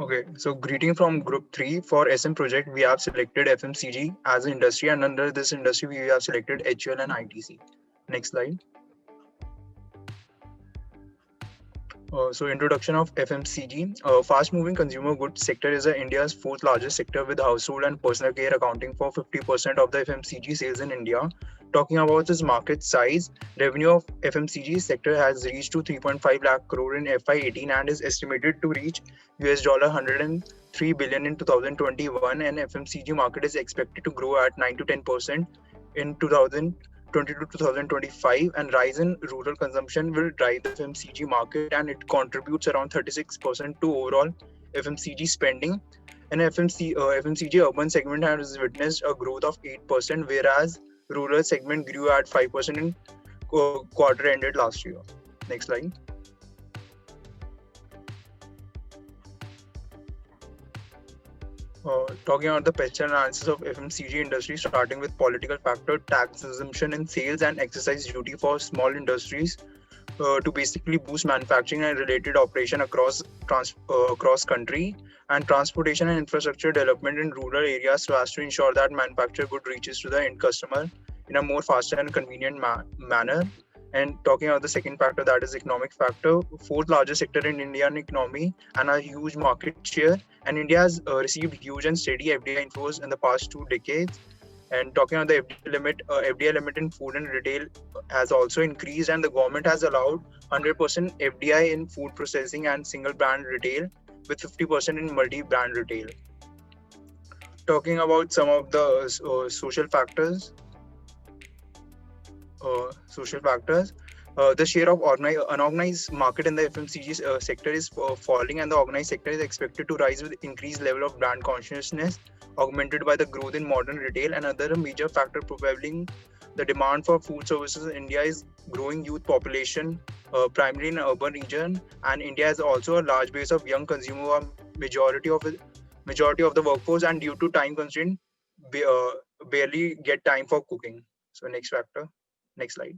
Okay, so greeting from Group 3 for SM project, we have selected FMCG as an industry, and under this industry, we have selected HUL and ITC. Next slide. So introduction of FMCG. Fast-moving consumer goods sector is India's fourth largest sector with household and personal care accounting for 50% of the FMCG sales in India. Talking about its market size, revenue of FMCG sector has reached to 3.5 lakh crore in FY18 and is estimated to reach US $103 billion in 2021, and FMCG market is expected to grow at 9 to 10% in 2020 to 2025, and rise in rural consumption will drive the FMCG market, and it contributes around 36% to overall FMCG spending. And FMCG urban segment has witnessed a growth of 8%, whereas rural segment grew at 5% in quarter ended last year. Next slide. Talking about the picture analysis of FMCG industry, starting with political factor, tax exemption in sales and exercise duty for small industries to basically boost manufacturing and related operation across country, and transportation and infrastructure development in rural areas so as to ensure that manufactured good reaches to the end customer in a more faster and convenient manner. And talking about the second factor, that is economic factor, fourth largest sector in Indian economy and a huge market share. And India has received huge and steady FDI inflows in the past 2 decades. And talking about the FDI limit in food and retail has also increased, and the government has allowed 100% FDI in food processing and single brand retail, with 50% in multi-brand retail. Talking about some of the social factors. The share of unorganized market in the FMCG sector is falling, and the organized sector is expected to rise with increased level of brand consciousness, augmented by the growth in modern retail. And another major factor propelling the demand for food services in India is growing youth population, primarily in urban region, and India has also a large base of young consumer, majority of the workforce, and due to time constraint, barely get time for cooking. So next factor. Next slide.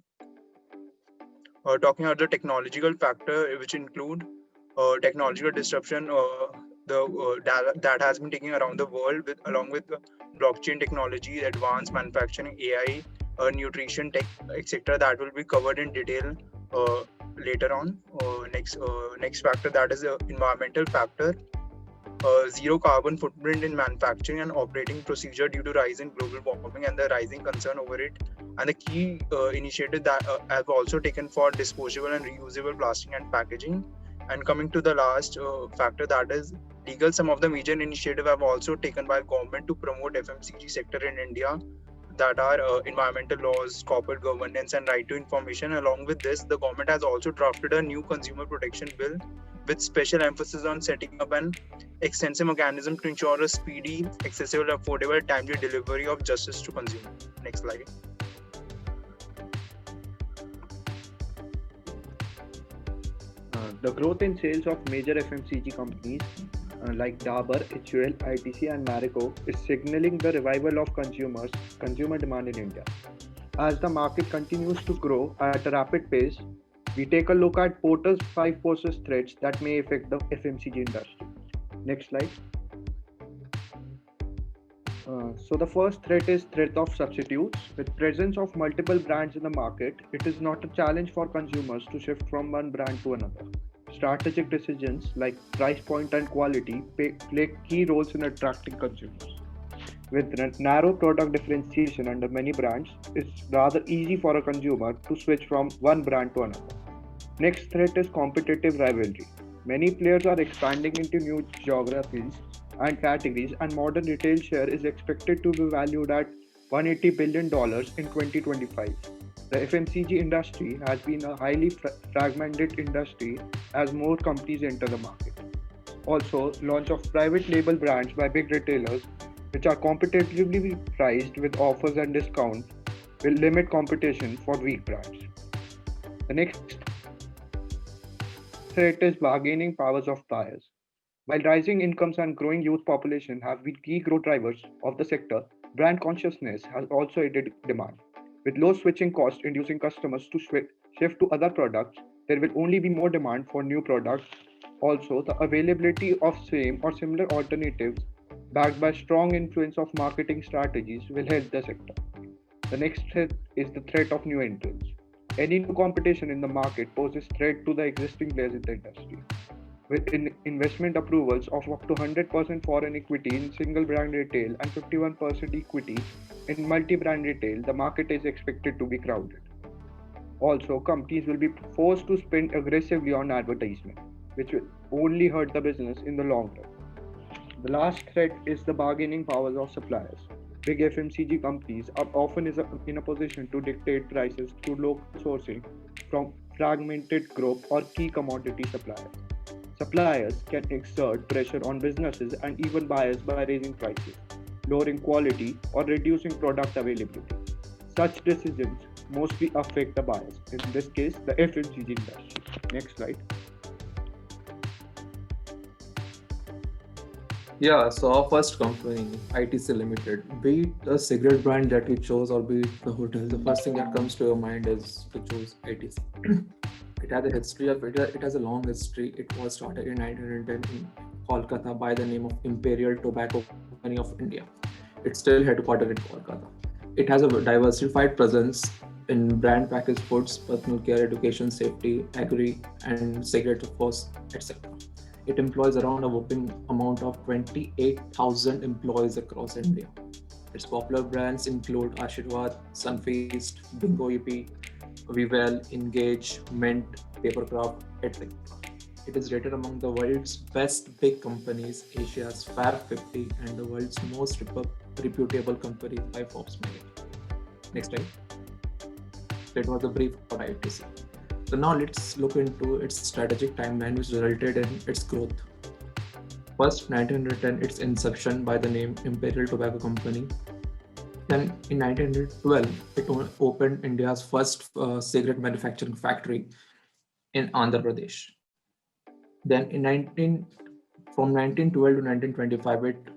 Talking about the technological factor, which include technological disruption, that has been taking around the world, along with blockchain technology, advanced manufacturing, AI, nutrition tech, etc. That will be covered in detail later on. Next factor, that is the environmental factor. Zero carbon footprint in manufacturing and operating procedure due to rise in global warming and the rising concern over it. And the key initiative that have also taken for disposable and reusable plastic and packaging. And coming to the last factor, that is legal. Some of the major initiatives have also taken by government to promote FMCG sector in India, that are environmental laws, corporate governance, and right to information. Along with this, the government has also drafted a new consumer protection bill with special emphasis on setting up an extensive mechanism to ensure a speedy, accessible, affordable, timely delivery of justice to consumers. Next slide. The growth in sales of major FMCG companies like Dabur, HUL, ITC, and Marico is signaling the revival of consumer demand in India. As the market continues to grow at a rapid pace, we take a look at Porter's 5 forces threats that may affect the FMCG industry. Next slide. So the first threat is threat of substitutes. With presence of multiple brands in the market, it is not a challenge for consumers to shift from one brand to another. Strategic decisions like price point and quality play key roles in attracting consumers. With narrow product differentiation under many brands, it's rather easy for a consumer to switch from one brand to another. Next threat is competitive rivalry. Many players are expanding into new geographies and categories, and modern retail share is expected to be valued at $180 billion in 2025. The FMCG industry has been a highly fragmented industry as more companies enter the market. Also, launch of private label brands by big retailers, which are competitively priced with offers and discounts, will limit competition for weak brands. The next threat is bargaining powers of buyers. While rising incomes and growing youth population have been key growth drivers of the sector, brand consciousness has also aided demand. With low switching costs inducing customers to shift to other products, there will only be more demand for new products Also, the availability of same or similar alternatives backed by strong influence of marketing strategies will help the sector. The next threat is the threat of new entrants. Any new competition in the market poses threat to the existing players in the industry. With investment approvals of up to 100% foreign equity in single brand retail and 51% equity in multi brand retail, the market is expected to be crowded. Also, companies will be forced to spend aggressively on advertisement, which will only hurt the business in the long run. The last threat is the bargaining powers of suppliers. Big FMCG companies are often in a position to dictate prices through local sourcing from fragmented group or key commodity suppliers. Suppliers can exert pressure on businesses and even buyers by raising prices, lowering quality, or reducing product availability. Such decisions mostly affect the buyers, in this case, the FMCG industry. Next slide. Yeah, so our first company, ITC Limited, be it the cigarette brand that you chose or be it the hotel, the first thing that comes to your mind is to choose ITC. It has a history of it has a long history. It was started in 1910 in Kolkata by the name of Imperial Tobacco Company of India. It's still headquartered in Kolkata. It has a diversified presence in brand packaged foods, personal care, education, safety, agri, and cigarette, of course, etc. It employs around a whopping amount of 28,000 employees across India. Its popular brands include Ashirwad, Sunfeast, Bingo EP, Vivel, Engage, Mint, Papercraft, etc. It is rated among the world's best big companies, Asia's Fab 50, and the world's most reputable companies by Forbes magazine. Next slide. That was a brief about ITC. So now let's look into its strategic timeline which resulted in its growth. First, 1910, its inception by the name Imperial Tobacco Company. Then in 1912, it opened India's first cigarette manufacturing factory in Andhra Pradesh. Then from 1912 to 1925, it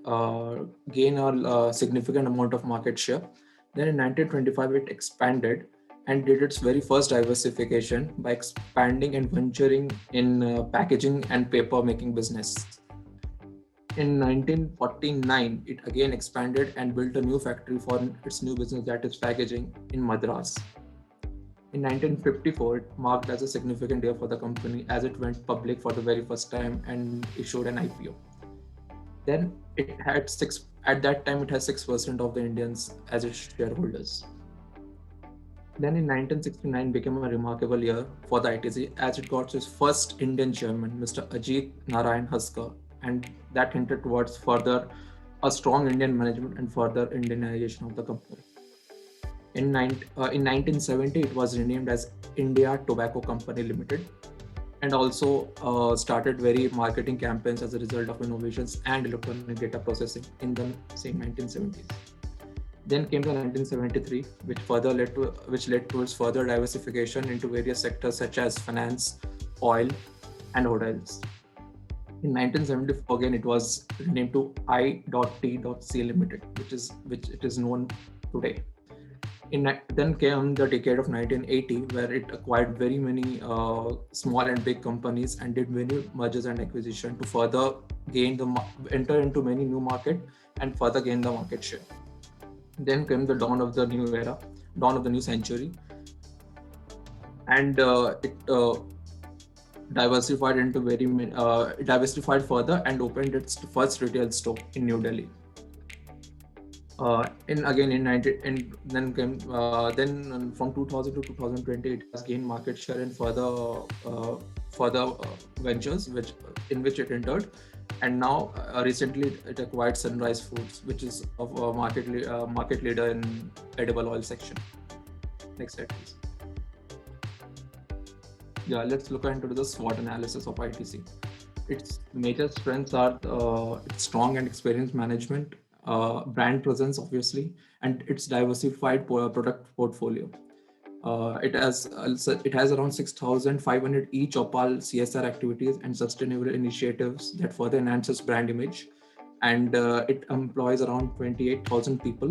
gained a significant amount of market share. Then in 1925, it expanded and did its very first diversification by expanding and venturing in packaging and paper making business. In 1949, it again expanded and built a new factory for its new business, that is packaging, in Madras. In 1954, it marked as a significant year for the company as it went public for the very first time and issued an IPO. Then at that time it has 6% of the Indians as its shareholders. Then in 1969 became a remarkable year for the ITC as it got its first Indian chairman, Mr. Ajit Narayan Haskar, and that hinted towards further a strong Indian management and further Indianization of the company. In 1970, it was renamed as India Tobacco Company Limited and also started very marketing campaigns as a result of innovations and electronic data processing in the same 1970s. Then came the 1973, which led to its further diversification into various sectors such as finance, oil, and hotels. In 1974, again, it was renamed to I.T.C Limited, which it is known today. Then came the decade of 1980, where it acquired very many small and big companies and did many mergers and acquisition to further enter into many new market and further gain the market share. Then came the dawn of the new era, dawn of the new century, and it diversified diversified further and opened its first retail store in New Delhi. Then from 2000 to 2020, it has gained market share in further ventures in which it entered. And now recently it acquired Sunrise Foods, which is a market leader in edible oil section. Next slide, please. Yeah, let's look into the SWOT analysis of ITC. Its major strengths are its strong and experienced management, brand presence, obviously, and its diversified product portfolio. It has around 6,500 e-Chopal CSR activities and sustainable initiatives that further enhances brand image, and it employs around 28,000 people.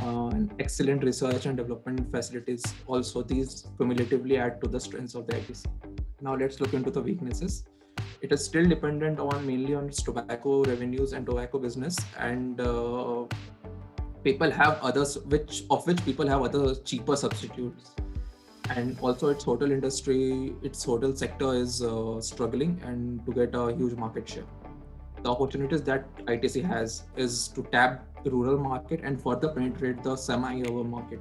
And excellent research and development facilities. Also, these cumulatively add to the strengths of the ITC. Now let's look into the weaknesses. it is still dependent on mainly on its tobacco revenues and tobacco business, and people have others which people have other cheaper substitutes. And also its hotel industry, its hotel sector is struggling and to get a huge market share. The opportunities that ITC has is to tap the rural market and further penetrate the semi-urban market.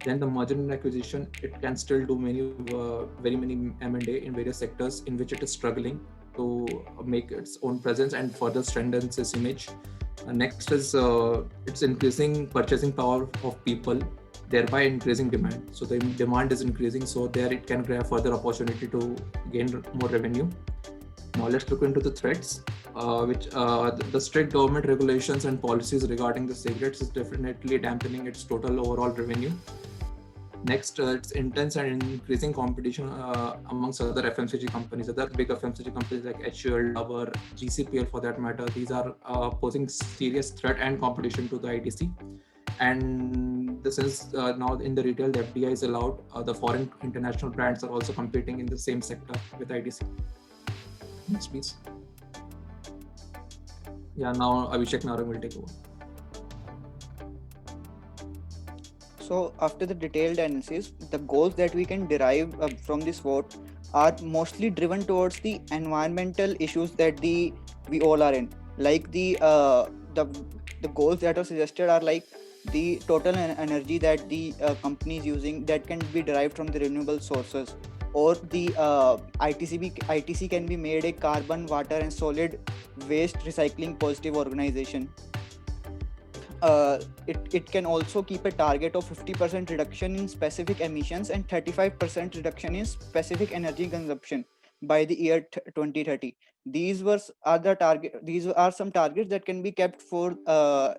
Then the merger and acquisition, it can still do very many M&A in various sectors in which it is struggling to make its own presence and further strengthens its image. Next is it's increasing purchasing power of people, thereby increasing demand. So the demand is increasing, so there it can grab further opportunity to gain more revenue. Now let's look into the threats, which the strict government regulations and policies regarding the cigarettes is definitely dampening its total overall revenue. Next, it's intense and increasing competition amongst other FMCG companies, other big FMCG companies like HUL, Dabur, GCPL for that matter. These are posing serious threat and competition to the ITC. And this is now in the retail, the FDI is allowed. The foreign international brands are also competing in the same sector with ITC. Next, please. Yeah, now Abhishek Narang will take over. So after the detailed analysis, the goals that we can derive from this vote are mostly driven towards the environmental issues that we all are in. Like the goals that are suggested are like the total energy that the company is using that can be derived from the renewable sources, or the ITC can be made a carbon, water and solid waste recycling positive organization. It can also keep a target of 50% reduction in specific emissions and 35% reduction in specific energy consumption by the year 2030. These are some targets that can be kept for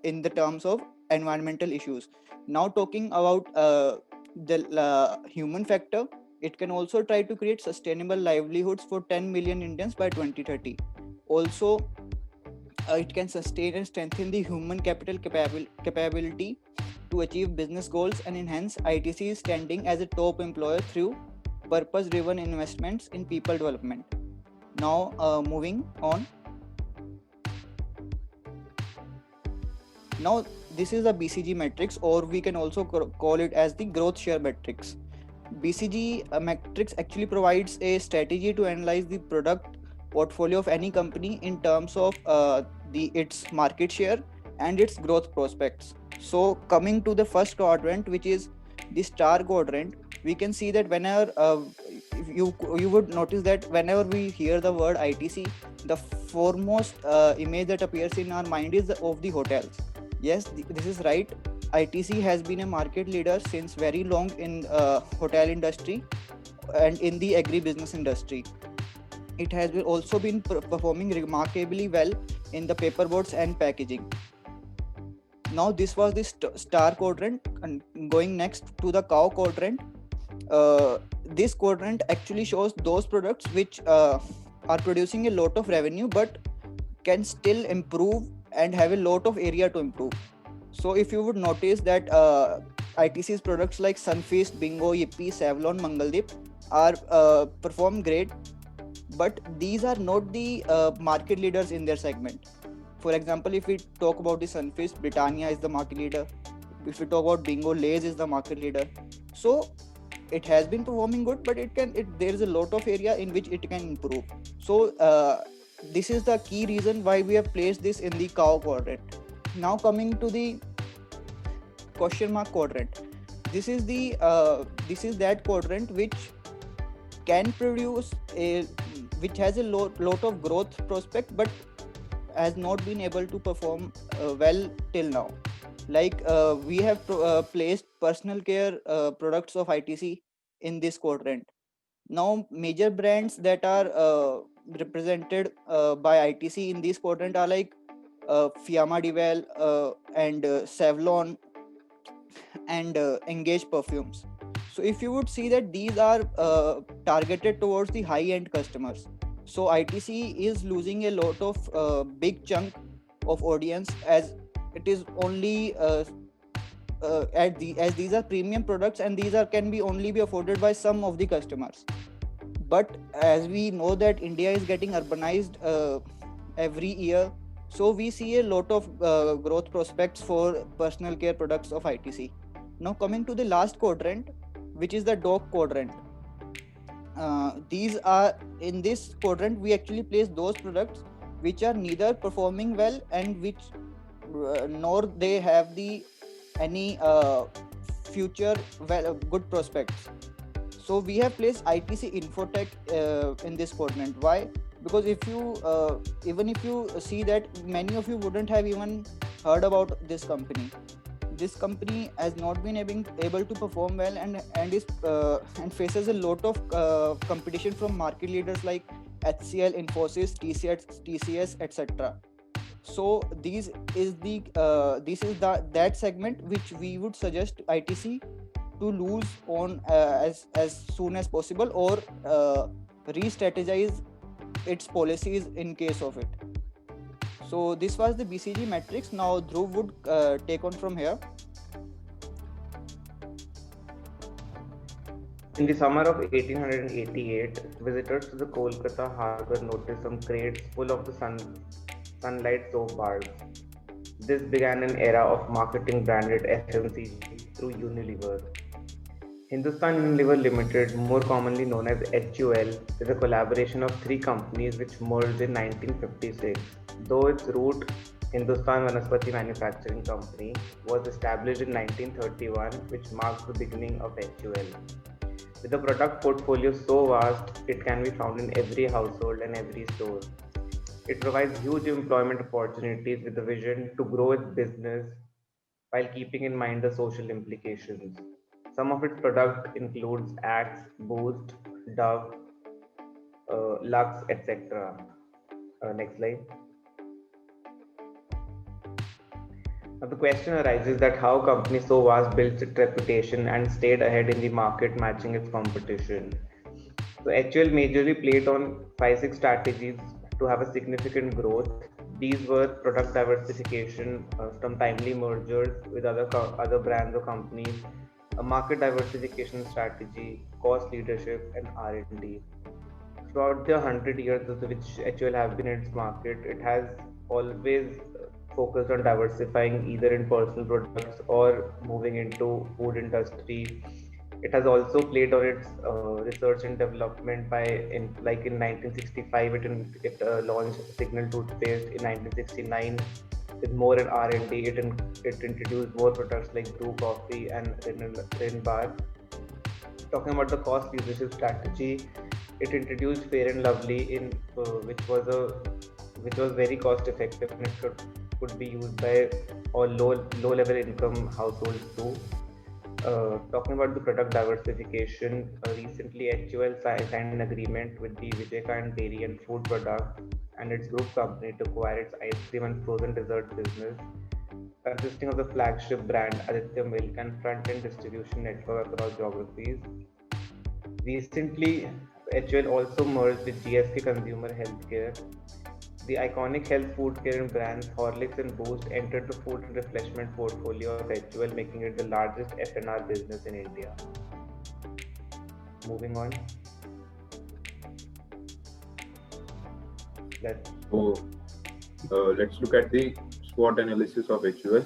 in the terms of environmental issues. Now talking about the human factor, it can also try to create sustainable livelihoods for 10 million Indians by 2030. Also, it can sustain and strengthen the human capital capability to achieve business goals and enhance ITC's standing as a top employer through purpose-driven investments in people development. Now, moving on. Now, this is the BCG matrix, or we can also call it as the growth share matrix. BCG matrix actually provides a strategy to analyze the product portfolio of any company in terms of its market share and its growth prospects. So coming to the first quadrant, which is the star quadrant, we can see that whenever you would notice that whenever we hear the word ITC, the foremost image that appears in our mind is of the hotels. Yes, this is right. ITC has been a market leader since very long in hotel industry and in the agri-business industry. It has also been performing remarkably well in the paperboards and packaging. Now this was the star quadrant, and going next to the cow quadrant. This quadrant actually shows those products which are producing a lot of revenue but can still improve and have a lot of area to improve. So if you would notice that ITC's products like Sunfeast, Bingo, Yippee, Savlon, Mangaldeep are perform great, but these are not the market leaders in their segment. For example, if we talk about the Sunfeast, Britannia is the market leader. If we talk about Bingo, Lay's is the market leader. So it has been performing good, but there is a lot of area in which it can improve. So this is the key reason why we have placed this in the cow quadrant. Now coming to the question mark quadrant. This is that quadrant which can produce which has a lot of growth prospect but has not been able to perform well till now. Like we have placed personal care products of ITC in this quadrant. Now major brands that are represented by ITC in this quadrant are like Fiamma Devel and Savlon and Engage perfumes. So if you would see that these are targeted towards the high-end customers. So ITC is losing a lot of big chunk of audience, as it is only as these are premium products and these can only be afforded by some of the customers. But as we know that India is getting urbanized every year, so we see a lot of growth prospects for personal care products of ITC. Now coming to the last quadrant, which is the dog quadrant. These are, in this quadrant we actually place those products which are neither performing well and which nor they have the any future good prospects. So we have placed ITC Infotech in this quadrant. Why? Because if you even if you see that many of you wouldn't have even heard about this company. This company has not been able to perform well and is and faces a lot of competition from market leaders like HCL, Infosys, TCS, etc. So this is that segment which we would suggest ITC to lose on as soon as possible, or re-strategize its policies in case of it. So this was the BCG matrix. Now Dhruv would take on from here. In the summer of 1888, visitors to the Kolkata harbour noticed some crates full of the sunlight soap bars. This began an era of marketing branded FMCG through Unilever. Hindustan Unilever Limited, more commonly known as HUL, is a collaboration of three companies which merged in 1956. Though its root, Hindustan Vanaspati Manufacturing Company, was established in 1931, which marks the beginning of HUL. With a product portfolio so vast, it can be found in every household and every store. It provides huge employment opportunities with the vision to grow its business while keeping in mind the social implications. Some of its product includes Axe, Boost, Dove, Lux, etc. Next slide. Now the question arises that how a company so vast built its reputation and stayed ahead in the market, matching its competition. So HUL majorly played on 5-6 strategies to have a significant growth. These were product diversification, some timely mergers with other brands or companies, a market diversification strategy, cost leadership, and R&D. Throughout the 100 years which HUL have been in its market, it has always focused on diversifying either in personal products or moving into food industry. It has also played on its research and development in 1965 it launched Signal toothpaste. In 1969, with more in R&D, it introduced more products like Brew Coffee and Rin Bar. Talking about the cost leadership strategy, it introduced Fair and Lovely which was very cost effective, and it could be used by all low level income households too. Talking about the product diversification, recently HUL signed an agreement with the Vijaykan Dairy and Food Products and its group company to acquire its ice cream and frozen dessert business, consisting of the flagship brand Aditya Milk and front-end distribution network across geographies. Recently, HUL also merged with GSK Consumer Healthcare. The iconic health food care brands Horlicks and Boost entered the food and refreshment portfolio of HUL, making it the largest F&R business in India. Moving on. Let's look at the SWOT analysis of HUL.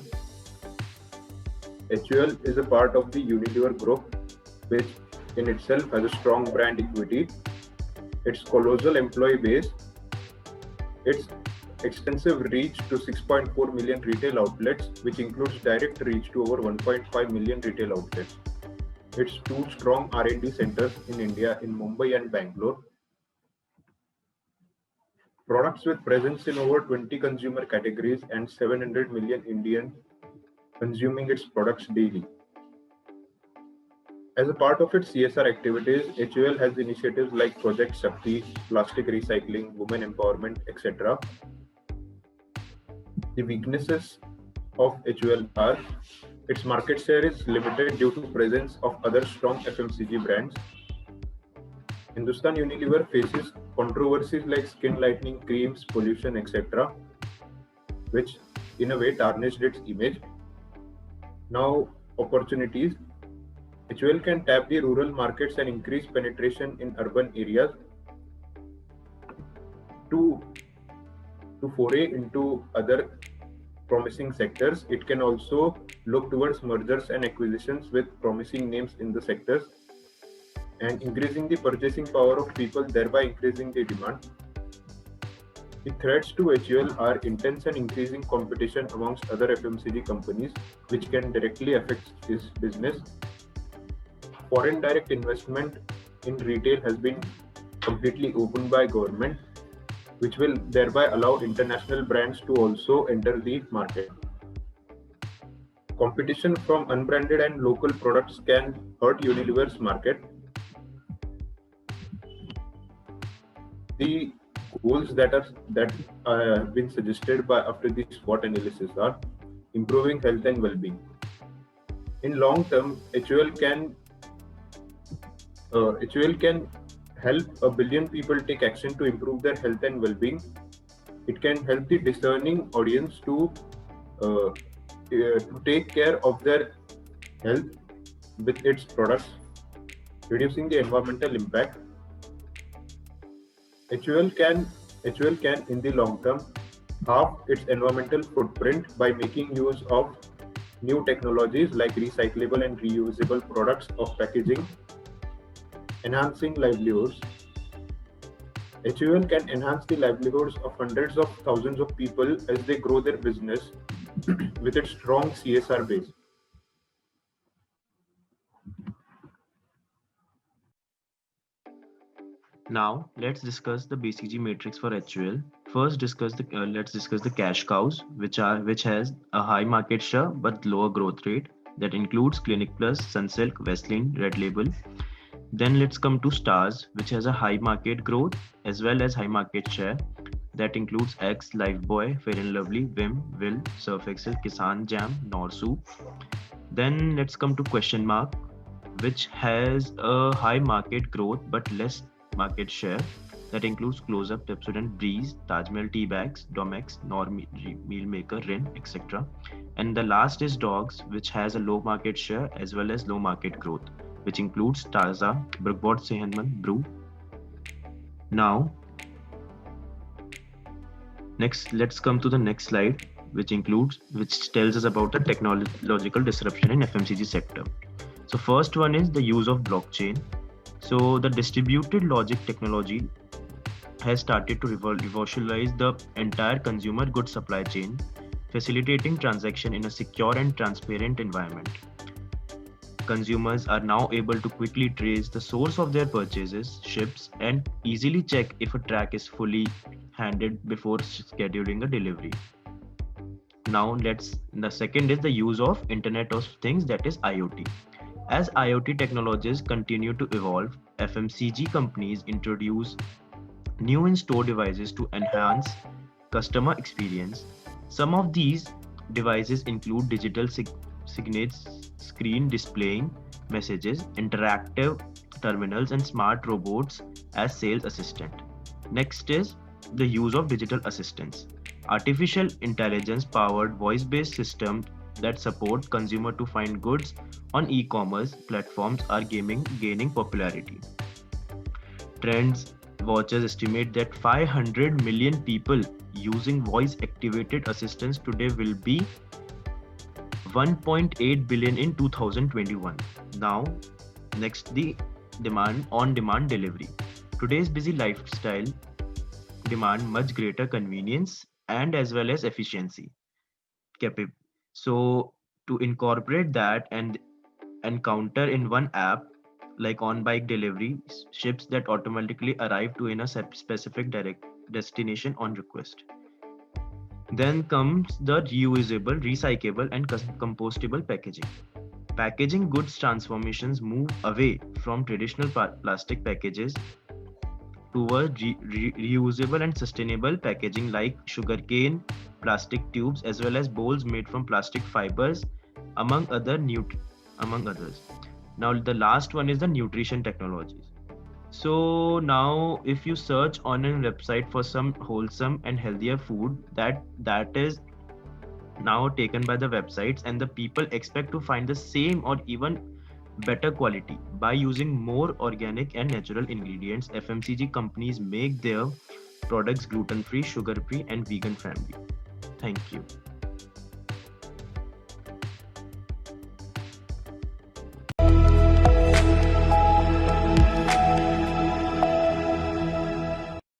HUL is a part of the Unilever group, which in itself has a strong brand equity, its colossal employee base, its extensive reach to 6.4 million retail outlets, which includes direct reach to over 1.5 million retail outlets. Its two strong R&D centers in India in Mumbai and Bangalore. Products with presence in over 20 consumer categories and 700 million Indians consuming its products daily. As a part of its CSR activities, HUL has initiatives like Project Shakti, plastic recycling, women empowerment, etc. The weaknesses of HUL are its market share is limited due to presence of other strong FMCG brands. Hindustan Unilever faces controversies like skin lightening creams, pollution, etc., which in a way tarnished its image. Now, opportunities. HUL can tap the rural markets and increase penetration in urban areas to foray into other promising sectors. It can also look towards mergers and acquisitions with promising names in the sectors and increasing the purchasing power of people, thereby increasing the demand. The threats to HUL are intense and increasing competition amongst other FMCG companies, which can directly affect this business. Foreign direct investment in retail has been completely opened by government, which will thereby allow international brands to also enter the market. Competition from unbranded and local products can hurt Unilever's market. The goals that have been suggested by after the SWOT analysis are improving health and well-being. In long term, HUL can help a billion people take action to improve their health and well-being. It can help the discerning audience to take care of their health with its products, reducing the environmental impact. HUL can in the long term halve its environmental footprint by making use of new technologies like recyclable and reusable products of packaging, enhancing livelihoods. HUL can enhance the livelihoods of hundreds of thousands of people as they grow their business with its strong CSR base. Now let's discuss the BCG matrix for HUL. First, let's discuss the cash cows, which has a high market share but lower growth rate. That includes Clinic Plus, Sunsilk, Vaseline, Red Label. Then let's come to stars, which has a high market growth as well as high market share. That includes X, Lifebuoy, Fair and Lovely, Vim, Will, Surf Excel, Kisan Jam, Norsu. Then let's come to question mark, which has a high market growth but less market share. That includes Close Up, Pepsodent, Breeze, Taj Mahal Tea Bags, Domex, Nor Meal Maker, Rin, etc. And the last is Dogs, which has a low market share as well as low market growth, which includes Taza, Brookbot, Sehanman, Brew. Now, let's come to the next slide, which tells us about the technological disruption in FMCG sector. So first one is the use of blockchain. So the distributed logic technology has started to revolutionize the entire consumer goods supply chain, facilitating transaction in a secure and transparent environment. Consumers are now able to quickly trace the source of their purchases, ships, and easily check if a track is fully handed before scheduling a delivery. Now the second is the use of Internet of Things, that is IoT. As IoT technologies continue to evolve, FMCG companies introduce new in-store devices to enhance customer experience. Some of these devices include digital signage screen displaying messages, interactive terminals, and smart robots as sales assistant. Next is the use of digital assistants. Artificial intelligence powered voice-based systems that support consumer to find goods on e-commerce platforms are gaining popularity. Trends Watchers estimate that 500 million people using voice-activated assistants today will be 1.8 billion in 2021. Now, next, the on-demand delivery. Today's busy lifestyle demand much greater convenience and as well as efficiency. So to incorporate that and encounter in one app, like on-bike delivery, ships that automatically arrive to in a specific direct destination on request. Then comes the reusable, recyclable, and compostable packaging. Packaging goods transformations move away from traditional plastic packages toward reusable and sustainable packaging like sugarcane, plastic tubes, as well as bowls made from plastic fibers, among others. Now the last one is the nutrition technologies. So now if you search on a website for some wholesome and healthier food, that is now taken by the websites, and the people expect to find the same or even better quality. By using more organic and natural ingredients, FMCG companies make their products gluten-free, sugar-free, and vegan friendly. Thank you.